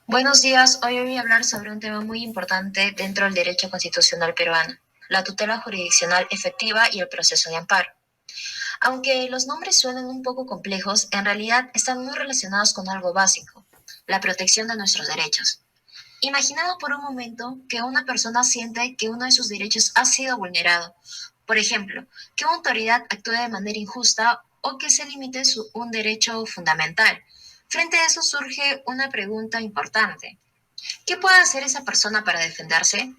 Buenos días, hoy voy a hablar sobre un tema muy importante dentro del derecho constitucional peruano, la tutela jurisdiccional efectiva y el proceso de amparo. Aunque los nombres suenen un poco complejos, en realidad están muy relacionados con algo básico, la protección de nuestros derechos. Imaginemos por un momento que una persona siente que uno de sus derechos ha sido vulnerado. Por ejemplo, que una autoridad actúe de manera injusta o que se limite un derecho fundamental. Frente a eso surge una pregunta importante. ¿Qué puede hacer esa persona para defenderse?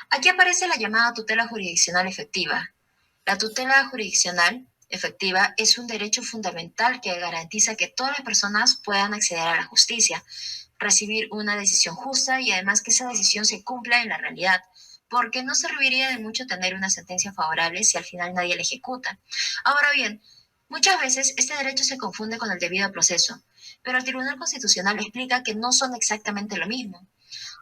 Aquí aparece la llamada tutela jurisdiccional efectiva. La tutela jurisdiccional efectiva es un derecho fundamental que garantiza que todas las personas puedan acceder a la justicia, recibir una decisión justa y además que esa decisión se cumpla en la realidad, porque no serviría de mucho tener una sentencia favorable si al final nadie la ejecuta. Ahora bien, muchas veces este derecho se confunde con el debido proceso, pero el Tribunal Constitucional explica que no son exactamente lo mismo,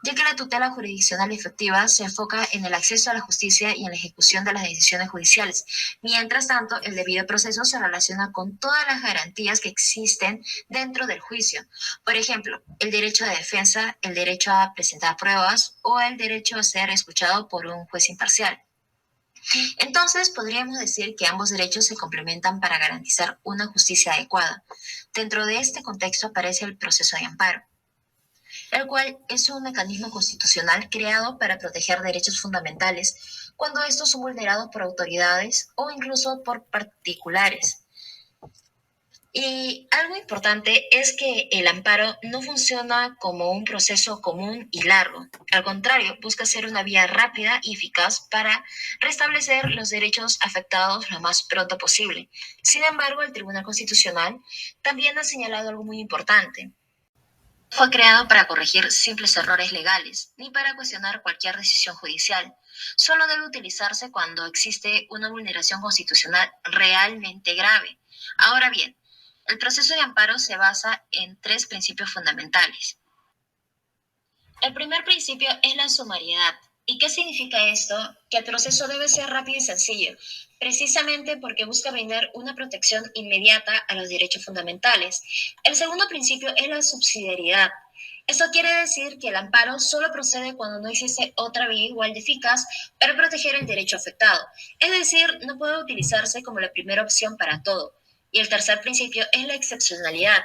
ya que la tutela jurisdiccional efectiva se enfoca en el acceso a la justicia y en la ejecución de las decisiones judiciales. Mientras tanto, el debido proceso se relaciona con todas las garantías que existen dentro del juicio. Por ejemplo, el derecho de defensa, el derecho a presentar pruebas o el derecho a ser escuchado por un juez imparcial. Entonces, podríamos decir que ambos derechos se complementan para garantizar una justicia adecuada. Dentro de este contexto aparece el proceso de amparo, el cual es un mecanismo constitucional creado para proteger derechos fundamentales cuando estos son vulnerados por autoridades o incluso por particulares. Y algo importante es que el amparo no funciona como un proceso común y largo. Al contrario, busca ser una vía rápida y eficaz para restablecer los derechos afectados lo más pronto posible. Sin embargo, el Tribunal Constitucional también ha señalado algo muy importante. Fue creado para corregir simples errores legales, ni para cuestionar cualquier decisión judicial. Solo debe utilizarse cuando existe una vulneración constitucional realmente grave. Ahora bien, el proceso de amparo se basa en tres principios fundamentales. El primer principio es la sumariedad. ¿Y qué significa esto? Que el proceso debe ser rápido y sencillo, precisamente porque busca brindar una protección inmediata a los derechos fundamentales. El segundo principio es la subsidiariedad. Esto quiere decir que el amparo solo procede cuando no existe otra vía igual de eficaz para proteger el derecho afectado. Es decir, no puede utilizarse como la primera opción para todo. Y el tercer principio es la excepcionalidad.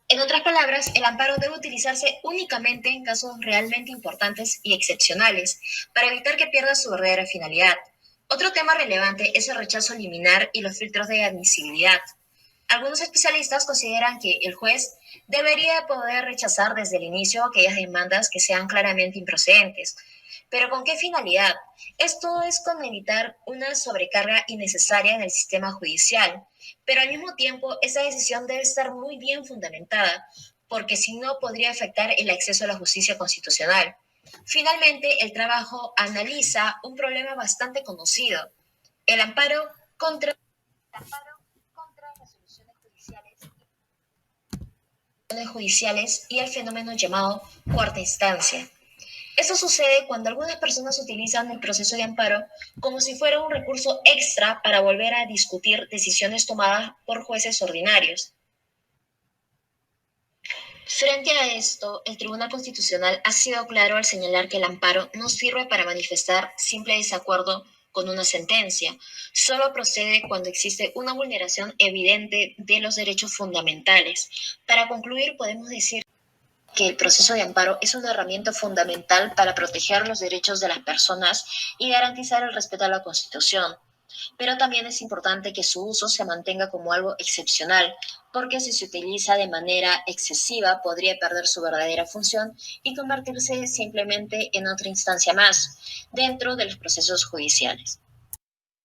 En otras palabras, el amparo debe utilizarse únicamente en casos realmente importantes y excepcionales, para evitar que pierda su verdadera finalidad. Otro tema relevante es el rechazo liminar y los filtros de admisibilidad. Algunos especialistas consideran que el juez debería poder rechazar desde el inicio aquellas demandas que sean claramente improcedentes. ¿Pero con qué finalidad? Esto es con evitar una sobrecarga innecesaria en el sistema judicial, pero al mismo tiempo esa decisión debe estar muy bien fundamentada, porque si no podría afectar el acceso a la justicia constitucional. Finalmente, el trabajo analiza un problema bastante conocido, el amparo contra las soluciones judiciales y el fenómeno llamado cuarta instancia. Eso sucede cuando algunas personas utilizan el proceso de amparo como si fuera un recurso extra para volver a discutir decisiones tomadas por jueces ordinarios. Frente a esto, el Tribunal Constitucional ha sido claro al señalar que el amparo no sirve para manifestar simple desacuerdo con una sentencia, solo procede cuando existe una vulneración evidente de los derechos fundamentales. Para concluir, podemos decir que el proceso de amparo es una herramienta fundamental para proteger los derechos de las personas y garantizar el respeto a la Constitución. Pero también es importante que su uso se mantenga como algo excepcional, porque si se utiliza de manera excesiva podría perder su verdadera función y convertirse simplemente en otra instancia más dentro de los procesos judiciales.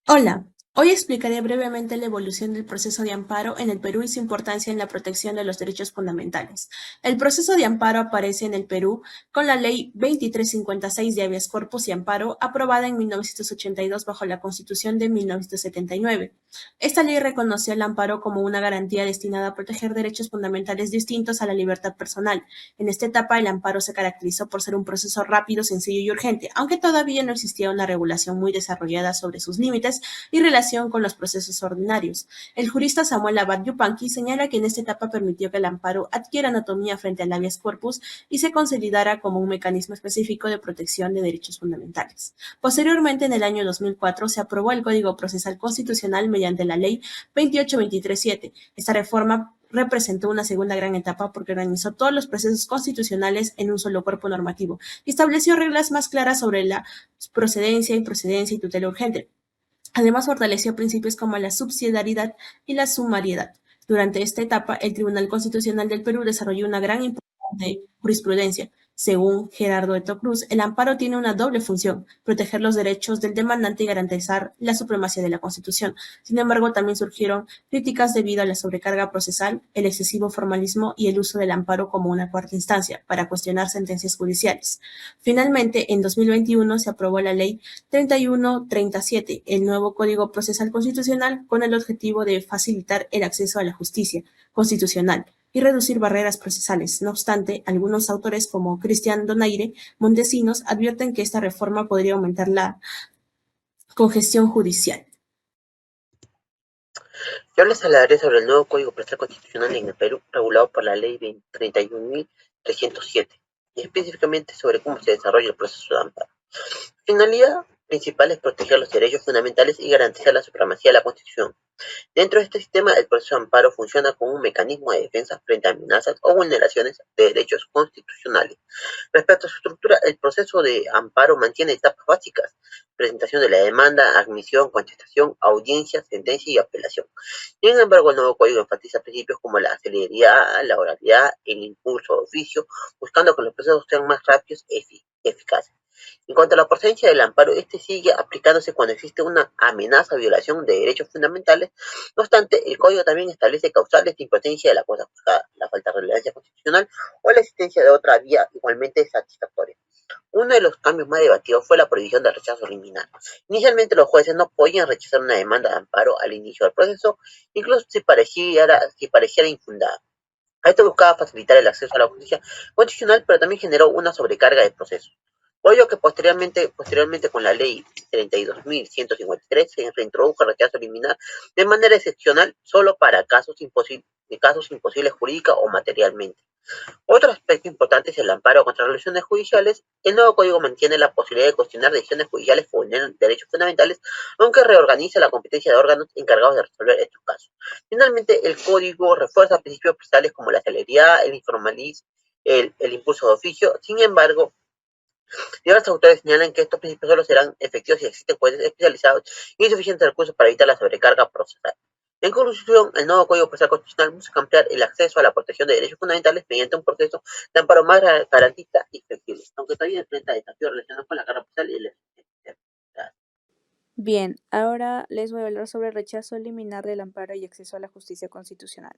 Hola, hoy explicaré brevemente la evolución del proceso de amparo en el Perú y su importancia en la protección de los derechos fundamentales. El proceso de amparo aparece en el Perú con la Ley 2356 de Habeas Corpus y Amparo, aprobada en 1982 bajo la Constitución de 1979. Esta ley reconoció el amparo como una garantía destinada a proteger derechos fundamentales distintos a la libertad personal. En esta etapa, el amparo se caracterizó por ser un proceso rápido, sencillo y urgente, aunque todavía no existía una regulación muy desarrollada sobre sus límites y relaciones relación con los procesos ordinarios. El jurista Samuel Abad Yupanqui señala que en esta etapa permitió que el amparo adquiera anatomía frente al habeas corpus y se consolidara como un mecanismo específico de protección de derechos fundamentales. Posteriormente, en el año 2004, se aprobó el Código Procesal Constitucional mediante la Ley 28237. Esta reforma representó una segunda gran etapa porque organizó todos los procesos constitucionales en un solo cuerpo normativo y estableció reglas más claras sobre la procedencia, improcedencia y tutela urgente. Además, fortaleció principios como la subsidiariedad y la sumariedad. Durante esta etapa, el Tribunal Constitucional del Perú desarrolló una gran importante jurisprudencia. Según Gerardo Eto Cruz, el amparo tiene una doble función: proteger los derechos del demandante y garantizar la supremacía de la Constitución. Sin embargo, también surgieron críticas debido a la sobrecarga procesal, el excesivo formalismo y el uso del amparo como una cuarta instancia para cuestionar sentencias judiciales. Finalmente, en 2021 se aprobó la Ley 3137, el nuevo Código Procesal Constitucional, con el objetivo de facilitar el acceso a la justicia constitucional y reducir barreras procesales. No obstante, algunos autores como Cristian Donaire Montesinos advierten que esta reforma podría aumentar la congestión judicial. Yo les hablaré sobre el nuevo Código Procesal Constitucional en el Perú, regulado por la Ley 31.307, y específicamente sobre cómo se desarrolla el proceso de amparo. Finalidad principal es proteger los derechos fundamentales y garantizar la supremacía de la Constitución. Dentro de este sistema, el proceso de amparo funciona como un mecanismo de defensa frente a amenazas o vulneraciones de derechos constitucionales. Respecto a su estructura, el proceso de amparo mantiene etapas básicas: presentación de la demanda, admisión, contestación, audiencia, sentencia y apelación. Sin embargo, el nuevo código enfatiza principios como la celeridad, la oralidad, el impulso de oficio, buscando que los procesos sean más rápidos y eficaces. En cuanto a la procedencia del amparo, este sigue aplicándose cuando existe una amenaza o violación de derechos fundamentales. No obstante, el Código también establece causales de impotencia de la cosa juzgada, la falta de relevancia constitucional o la existencia de otra vía igualmente satisfactoria. Uno de los cambios más debatidos fue la prohibición del rechazo liminar. Inicialmente, los jueces no podían rechazar una demanda de amparo al inicio del proceso, incluso si pareciera infundada. Esto buscaba facilitar el acceso a la justicia constitucional, pero también generó una sobrecarga de procesos. Por ello que posteriormente con la ley 32.153 se reintrodujo el rechazo liminar de manera excepcional solo para casos imposibles jurídica o materialmente. Otro aspecto importante es el amparo contra resoluciones judiciales. El nuevo código mantiene la posibilidad de cuestionar decisiones judiciales que vulneran derechos fundamentales, aunque reorganiza la competencia de órganos encargados de resolver estos casos. Finalmente, el código refuerza principios procesales como la celeridad, el informalismo, el impulso de oficio. Sin embargo, diversos autores señalan que estos principios solo serán efectivos si existen jueces especializados y suficientes recursos para evitar la sobrecarga procesal. En conclusión, el nuevo Código Procesal Constitucional busca ampliar el acceso a la protección de derechos fundamentales mediante un proceso de amparo más garantista y flexible, aunque todavía enfrenta desafíos relacionados con la carga procesal y la eficiencia. Bien, ahora les voy a hablar sobre el rechazo liminar del amparo y acceso a la justicia constitucional.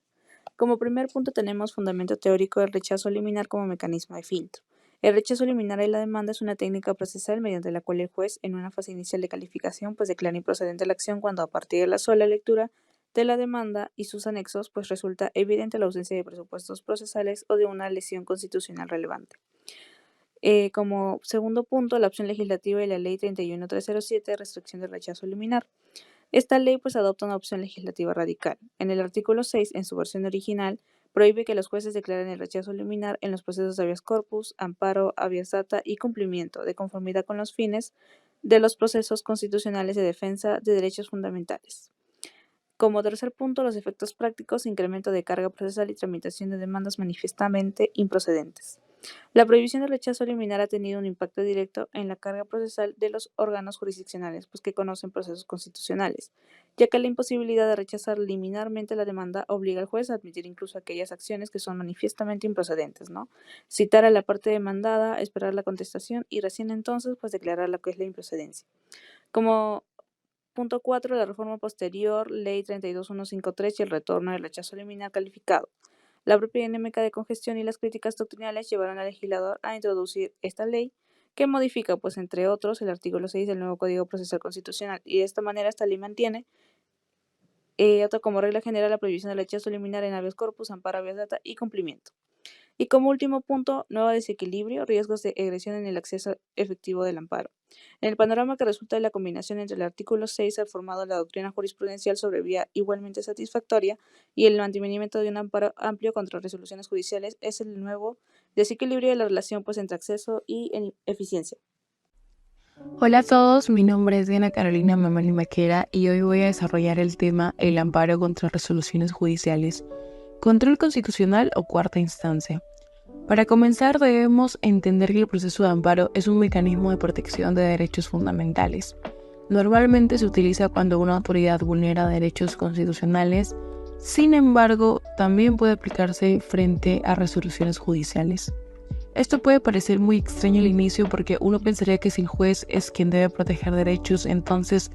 Como primer punto tenemos fundamento teórico del rechazo liminar como mecanismo de filtro. El rechazo liminar de la demanda es una técnica procesal mediante la cual el juez, en una fase inicial de calificación, pues declara improcedente la acción cuando a partir de la sola lectura de la demanda y sus anexos, pues resulta evidente la ausencia de presupuestos procesales o de una lesión constitucional relevante. Como segundo punto, la opción legislativa de la Ley 31.307, restricción del rechazo liminar. Esta ley pues adopta una opción legislativa radical. En el artículo 6, en su versión original, prohíbe que los jueces declaren el rechazo liminar en los procesos de habeas corpus, amparo, habeas data y cumplimiento, de conformidad con los fines de los procesos constitucionales de defensa de derechos fundamentales. Como tercer punto, los efectos prácticos: incremento de carga procesal y tramitación de demandas manifiestamente improcedentes. La prohibición del rechazo liminar ha tenido un impacto directo en la carga procesal de los órganos jurisdiccionales, pues que conocen procesos constitucionales, ya que la imposibilidad de rechazar liminarmente la demanda obliga al juez a admitir incluso aquellas acciones que son manifiestamente improcedentes, ¿no? Citar a la parte demandada, esperar la contestación y recién entonces pues declarar lo que es la improcedencia. Como punto 4, la reforma posterior, Ley 32.153 y el retorno del rechazo liminar calificado. La propia dinámica de congestión y las críticas doctrinales llevaron al legislador a introducir esta ley, que modifica, pues entre otros, el artículo 6 del nuevo Código Procesal Constitucional, y de esta manera esta ley mantiene como regla general la prohibición del rechazo liminar en habeas corpus, amparo, habeas data y cumplimiento. Y como último punto, nuevo desequilibrio, riesgos de agresión en el acceso efectivo del amparo. En el panorama que resulta de la combinación entre el artículo 6 ha formado la doctrina jurisprudencial sobre vía igualmente satisfactoria y el mantenimiento de un amparo amplio contra resoluciones judiciales es el nuevo desequilibrio de la relación entre acceso y eficiencia. Hola a todos, mi nombre es Diana Carolina Mamani Maquera y hoy voy a desarrollar el tema el amparo contra resoluciones judiciales, control constitucional o cuarta instancia. Para comenzar debemos entender que el proceso de amparo es un mecanismo de protección de derechos fundamentales. Normalmente se utiliza cuando una autoridad vulnera derechos constitucionales, sin embargo también puede aplicarse frente a resoluciones judiciales. Esto puede parecer muy extraño al inicio porque uno pensaría que si el juez es quien debe proteger derechos, entonces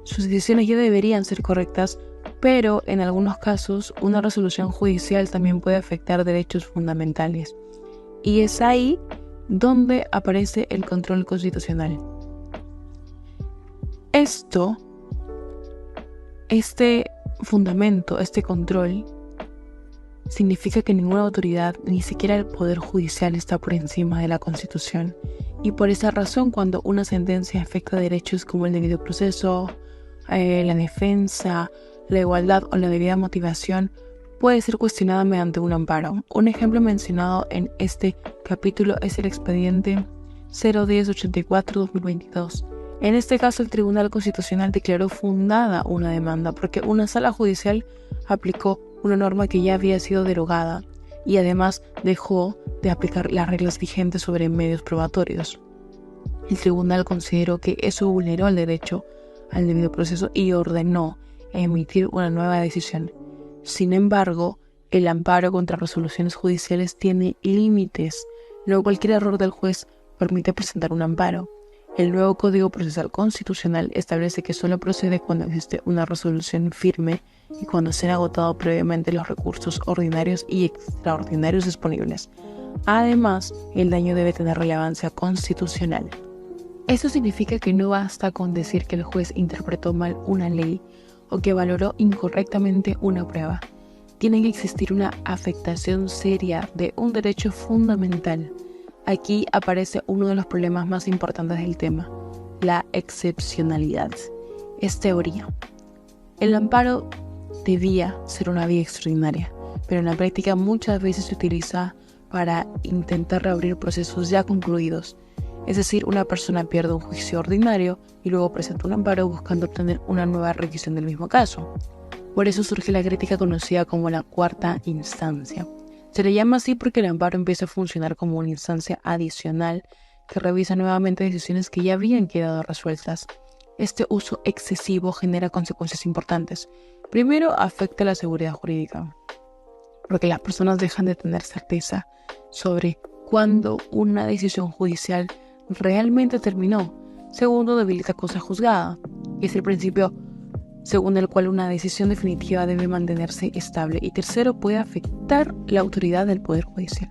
sus decisiones ya deberían ser correctas, pero en algunos casos una resolución judicial también puede afectar derechos fundamentales. Y es ahí donde aparece el control constitucional. Este fundamento, este control, significa que ninguna autoridad, ni siquiera el Poder Judicial, está por encima de la Constitución. Y por esa razón, cuando una sentencia afecta derechos como el debido proceso, la defensa, la igualdad o la debida motivación, puede ser cuestionada mediante un amparo. Un ejemplo mencionado en este capítulo es el expediente 01084-2022. En este caso, el Tribunal Constitucional declaró fundada una demanda porque una sala judicial aplicó una norma que ya había sido derogada y además dejó de aplicar las reglas vigentes sobre medios probatorios. El tribunal consideró que eso vulneró el derecho al debido proceso y ordenó emitir una nueva decisión. Sin embargo, el amparo contra resoluciones judiciales tiene límites. No cualquier error del juez permite presentar un amparo. El nuevo Código Procesal Constitucional establece que solo procede cuando existe una resolución firme y cuando se han agotado previamente los recursos ordinarios y extraordinarios disponibles. Además, el daño debe tener relevancia constitucional. Esto significa que no basta con decir que el juez interpretó mal una ley o que valoró incorrectamente una prueba. Tiene que existir una afectación seria de un derecho fundamental. Aquí aparece uno de los problemas más importantes del tema, la excepcionalidad. Es teoría. El amparo debía ser una vía extraordinaria, pero en la práctica muchas veces se utiliza para intentar reabrir procesos ya concluidos. Es decir, una persona pierde un juicio ordinario y luego presenta un amparo buscando obtener una nueva revisión del mismo caso. Por eso surge la crítica conocida como la cuarta instancia. Se le llama así porque el amparo empieza a funcionar como una instancia adicional que revisa nuevamente decisiones que ya habían quedado resueltas. Este uso excesivo genera consecuencias importantes. Primero, afecta la seguridad jurídica, porque las personas dejan de tener certeza sobre cuándo una decisión judicial realmente terminó. Segundo, debilita cosa juzgada, que es el principio según el cual una decisión definitiva debe mantenerse estable. Y tercero, puede afectar la autoridad del Poder Judicial,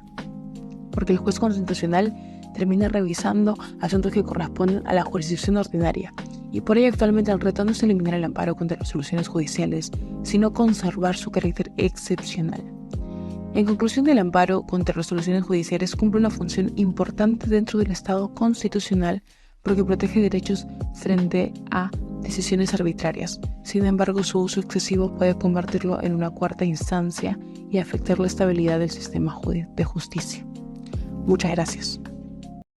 porque el juez constitucional termina revisando asuntos que corresponden a la jurisdicción ordinaria. Y por ello actualmente el reto no es eliminar el amparo contra resoluciones judiciales, sino conservar su carácter excepcional. En conclusión, el amparo contra resoluciones judiciales cumple una función importante dentro del Estado constitucional porque protege derechos frente a decisiones arbitrarias. Sin embargo, su uso excesivo puede convertirlo en una cuarta instancia y afectar la estabilidad del sistema de justicia. Muchas gracias.